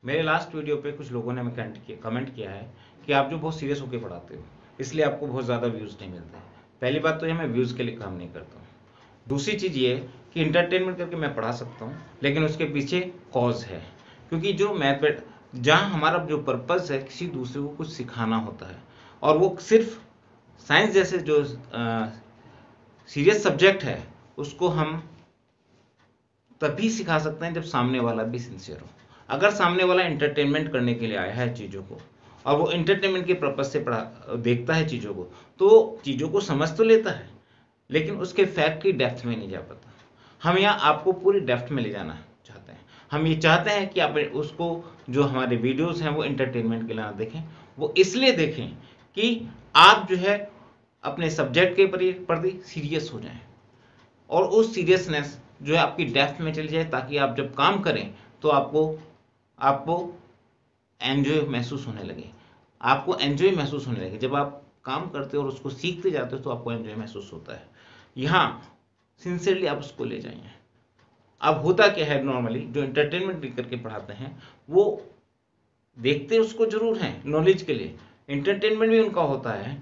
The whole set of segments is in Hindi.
मेरे लास्ट वीडियो पे कुछ लोगों ने कमेंट किया है कि आप जो बहुत सीरियस होकर पढ़ाते हो इसलिए आपको बहुत ज़्यादा व्यूज़ नहीं मिलते। पहली बात तो ये, मैं व्यूज़ के लिए काम नहीं करता हूँ। दूसरी चीज़ ये कि इंटरटेनमेंट करके मैं पढ़ा सकता हूँ, लेकिन उसके पीछे कॉज है। क्योंकि जो मैथ जहाँ हमारा जो पर्पज़ है किसी दूसरे को कुछ सिखाना होता है, और वो सिर्फ साइंस जैसे जो सीरियस सब्जेक्ट है उसको हम तभी सिखा सकते हैं जब सामने वाला भी सिंसियर हो। अगर सामने वाला एंटरटेनमेंट करने के लिए आया है चीज़ों को, और वो एंटरटेनमेंट के पर्पज से पढ़ा देखता है चीज़ों को, तो चीज़ों को समझ तो लेता है, लेकिन उसके फैक्ट की डेप्थ में नहीं जा पाता। हम यहाँ आपको पूरी डेप्थ में ले जाना चाहते हैं। हम ये चाहते हैं कि आप उसको, जो हमारे वीडियोस हैं वो एंटरटेनमेंट के लिए ना देखें, वो इसलिए देखें कि आप जो है अपने सब्जेक्ट के प्रति सीरियस हो जाएं, और उस सीरियसनेस जो है आपकी डेप्थ में चली जाए, ताकि आप जब काम करें तो आपको आपको एंजॉय महसूस होने लगे। आपको एंजॉय महसूस होने लगे जब आप काम करते हो और उसको सीखते जाते हो, तो आपको एंजॉय महसूस होता है। यहाँ सिंसियरली आप उसको ले जाइए। अब होता क्या है, नॉर्मली जो एंटरटेनमेंट करके पढ़ाते हैं वो देखते उसको जरूर हैं नॉलेज के लिए, एंटरटेनमेंट भी उनका होता है,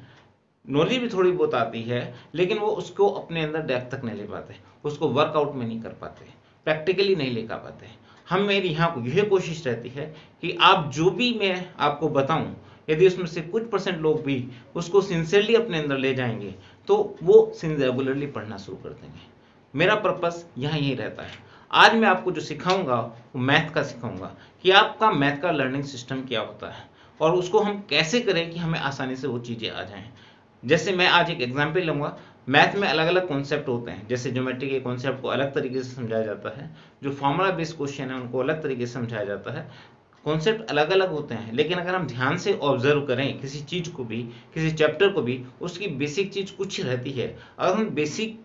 नॉलेज भी थोड़ी बहुत आती है, लेकिन वो उसको अपने अंदर डेप्थ तक नहीं ले पाते, उसको वर्कआउट में नहीं कर पाते, प्रैक्टिकली नहीं ले कर पाते। हम मेरी यहाँ यह कोशिश रहती है कि आप जो भी मैं आपको बताऊं, यदि उसमें से कुछ परसेंट लोग भी उसको सिंसियरली अपने अंदर ले जाएंगे, तो वो रेगुलरली पढ़ना शुरू कर देंगे। मेरा पर्पस यहाँ यही रहता है। आज मैं आपको जो सिखाऊंगा वो मैथ का सिखाऊंगा, कि आपका मैथ का लर्निंग सिस्टम क्या होता है, और उसको हम कैसे करें कि हमें आसानी से वो चीज़ें आ जाएं। जैसे मैं आज एक एग्जाम्पल लूंगा। मैथ में अलग अलग कॉन्सेप्ट होते हैं, जैसे ज्योमेट्री के कॉन्सेप्ट को अलग तरीके से समझाया जाता है, जो फॉर्मूला बेस्ड क्वेश्चन है उनको अलग तरीके से समझाया जाता है। कॉन्सेप्ट अलग अलग होते हैं, लेकिन अगर हम ध्यान से ऑब्जर्व करें किसी चीज़ को भी, किसी चैप्टर को भी, उसकी बेसिक चीज़ कुछ रहती है। अगर हम बेसिक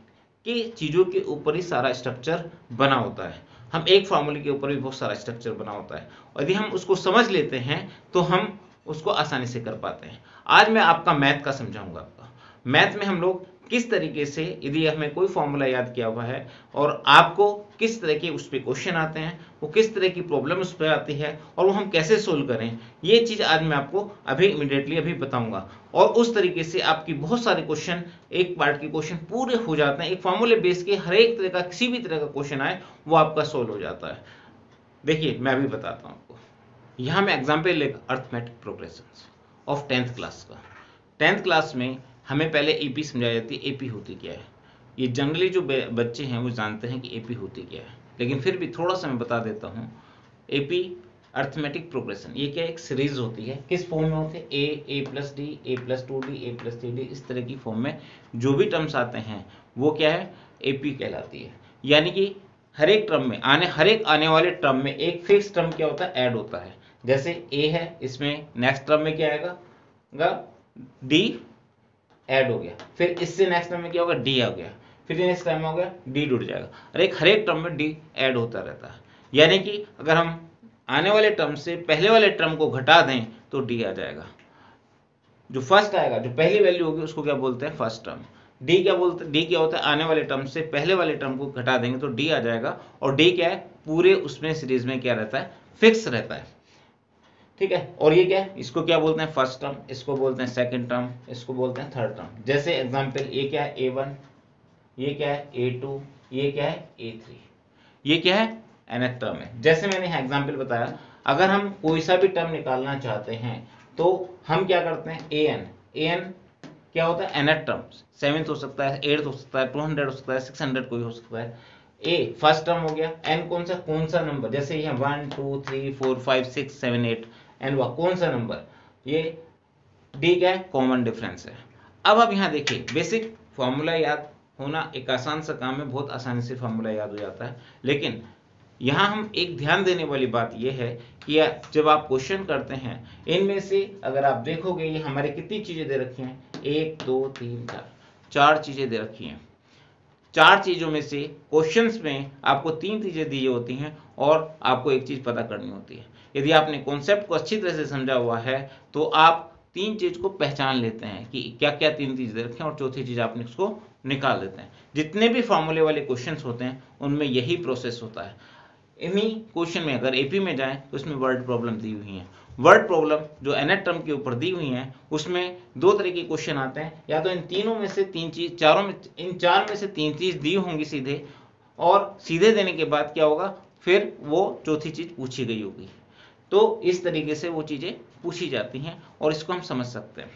की चीज़ों के ऊपर ही सारा स्ट्रक्चर बना होता है, हम एक फार्मूले के ऊपर भी बहुत सारा स्ट्रक्चर बना होता है, और यदि हम उसको समझ लेते हैं तो हम उसको आसानी से कर पाते हैं। आज मैं आपका मैथ का समझाऊंगा। आपका मैथ में हम लोग किस तरीके से, यदि हमें कोई फॉर्मूला याद किया हुआ है और आपको किस तरह के उस पर क्वेश्चन आते हैं, वो किस तरह की प्रॉब्लम उस पर आती है, और वो हम कैसे सोल्व करें, ये चीज़ आज मैं आपको अभी इमीडिएटली अभी बताऊंगा। और उस तरीके से आपकी बहुत सारे क्वेश्चन, एक पार्ट के क्वेश्चन पूरे हो जाते हैं। एक फॉर्मूले बेस के हर एक तरह का, किसी भी तरह का क्वेश्चन आए वो आपका सोल्व हो जाता है। देखिए मैं अभी बताता हूँ आपको। यहाँ मैं एग्जाम्पल लेगा arithmetic progression of 10th class का। 10th क्लास में हमें पहले एपी समझाई जाती है। एपी होती क्या है, ये जनरली जो बच्चे हैं वो जानते हैं कि एपी होती क्या है, लेकिन फिर भी थोड़ा सा मैं बता देता हूँ। एपी अर्थमेटिक प्रोग्रेशन, ये क्या एक सीरीज होती है। किस फॉर्म में होती है, ए प्लस डी, ए प्लस 2d, ए प्लस 3d, इस तरह की फॉर्म में जो भी टर्म्स आते हैं वो क्या है, एपी कहलाती है। यानी कि हर एक टर्म में हर एक आने वाले टर्म में एक फिक्स टर्म क्या होता है, ऐड होता है। जैसे ए है, इसमें नेक्स्ट टर्म में क्या आएगा, डी ऐड हो गया, फिर इससे नेक्स्ट टर्म में क्या होगा, डी आ गया, फिर नेक्स्ट टर्म में हो गया डी जुड़ जाएगा, और हर एक टर्म में डी ऐड होता रहता है। यानी कि अगर हम आने वाले टर्म से पहले वाले टर्म को घटा दें तो डी आ जाएगा। जो फर्स्ट आएगा, जो पहली वैल्यू होगी, उसको क्या बोलते हैं, फर्स्ट टर्म। डी क्या बोलते हैं, डी क्या होता है, आने वाले टर्म से पहले वाले टर्म को घटा देंगे तो डी आ जाएगा। और डी क्या है, पूरे उसमें सीरीज में क्या रहता है, फिक्स रहता है। ठीक है, और ये क्या है, इसको क्या बोलते हैं, फर्स्ट टर्म, इसको बोलते हैं सेकंड टर्म, इसको बोलते हैं थर्ड टर्म। जैसे एग्जांपल, ये क्या है, a1, ये क्या है, a2, ये क्या है, a3, ये क्या है, nth टर्म है। जैसे मैंने यहाँ एग्जांपल बताया, अगर हम कोई सा भी टर्म निकालना चाहते हैं तो हम क्या करते हैं, an क्या होता है, nth टर्म, 7th हो सकता है, 8th हो सकता है, 200 हो सकता है, 600 कोई हो सकता है। ए फर्स्ट टर्म हो गया, एन कौन सा नंबर, जैसे ये 1 2 3 4 5 6 7 8, एन वह कौन सा नंबर, ये डी क्या है, कॉमन डिफरेंस है। अब आप यहाँ देखिए, बेसिक फॉर्मूला याद होना एक आसान सा काम है, बहुत आसानी से फॉर्मूला याद हो जाता है। लेकिन यहाँ हम एक ध्यान देने वाली बात यह है कि जब आप क्वेश्चन करते हैं, इनमें से अगर आप देखोगे ये हमारे कितनी चीजें दे रखी हैं, 1 2 3 4, 4 चीजें दे रखी हैं। 4 चीजों में से क्वेश्चंस में आपको 3 चीजें दी होती हैं, और आपको एक चीज पता करनी होती है। यदि आपने कॉन्सेप्ट को अच्छी तरह से समझा हुआ है तो आप 3 चीज को पहचान लेते हैं कि क्या क्या 3 चीज दे रखे हैं, और चौथी चीज आपने उसको निकाल देते हैं। जितने भी फॉर्मूले वाले क्वेश्चंस होते हैं उनमें यही प्रोसेस होता है। इन्हीं क्वेश्चन में अगर एपी में जाएं तो इसमें वर्ड प्रॉब्लम दी हुई है। वर्ड प्रॉब्लम जो एनएट टर्म के ऊपर दी हुई है उसमें दो तरह के क्वेश्चन आते हैं, या तो इन तीनों में से तीन चीज, चारों में, इन चार में से तीन चीज दी होंगी सीधे, और सीधे देने के बाद क्या होगा, फिर वो चौथी चीज पूछी गई होगी। तो इस तरीके से वो चीजें पूछी जाती हैं और इसको हम समझ सकते हैं।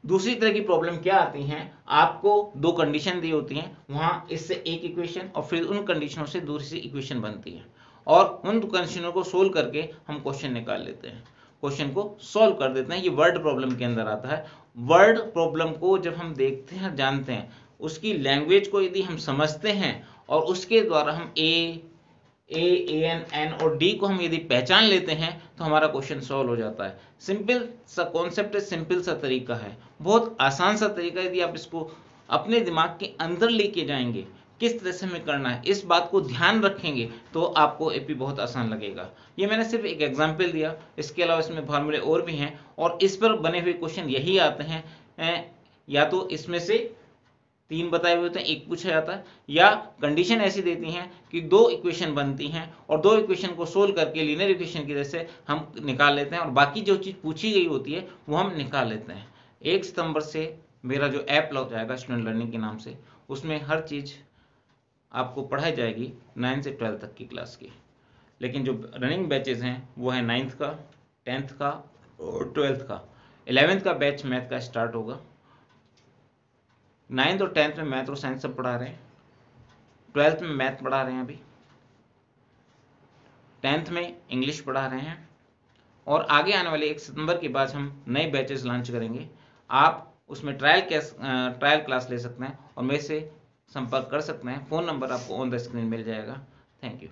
दूसरी तरह की प्रॉब्लम क्या आती हैं, आपको दो कंडीशन दी होती हैं, वहां इससे एक इक्वेशन और फिर उन कंडीशनों से दूसरी इक्वेशन बनती है, और उन कंडीशनों को सोल्व करके हम क्वेश्चन निकाल लेते हैं, क्वेश्चन को सोल्व कर देते हैं। ये वर्ड प्रॉब्लम के अंदर आता है। वर्ड प्रॉब्लम को जब हम देखते हैं, जानते हैं, उसकी लैंग्वेज को यदि हम समझते हैं और उसके द्वारा हम एन एन और डी को हम यदि पहचान लेते हैं तो हमारा क्वेश्चन सॉल्व हो जाता है। सिंपल सा कॉन्सेप्ट है, सिंपल सा तरीका है, बहुत आसान सा तरीका। यदि आप इसको अपने दिमाग के अंदर लेके जाएंगे, किस तरह से हमें करना है, इस बात को ध्यान रखेंगे, तो आपको एपी बहुत आसान लगेगा। ये मैंने सिर्फ एक एग्जांपल दिया, इसके अलावा इसमें फार्मूले और भी हैं, और इस पर बने हुए क्वेश्चन यही आते हैं। या तो इसमें से तीन बताए हुए होते हैं, एक पूछा जाता है, या कंडीशन ऐसी देती हैं कि दो इक्वेशन बनती हैं और दो इक्वेशन को सोल्व करके लीनियर इक्वेशन की वजह से हम निकाल लेते हैं, और बाकी जो चीज पूछी गई होती है वो हम निकाल लेते हैं। 1 सितंबर से मेरा जो ऐप लॉन्च जाएगा स्टूडेंट लर्निंग के नाम से, उसमें हर चीज आपको पढ़ाई जाएगी 9 से 12 तक की क्लास की। लेकिन जो रनिंग बैचेज हैं वो है 9th का, 10th का और 12th का। 11th का बैच मैथ का स्टार्ट होगा। 9th और 10th में मैथ और साइंस सब पढ़ा रहे हैं, 12th में मैथ पढ़ा रहे हैं अभी, 10th में इंग्लिश पढ़ा रहे हैं, और आगे आने वाले 1 सितंबर के बाद हम नए बैचेस लॉन्च करेंगे। आप उसमें ट्रायल क्लास ले सकते हैं और मेरे से संपर्क कर सकते हैं। फ़ोन नंबर आपको ऑन द स्क्रीन मिल जाएगा। Thank you.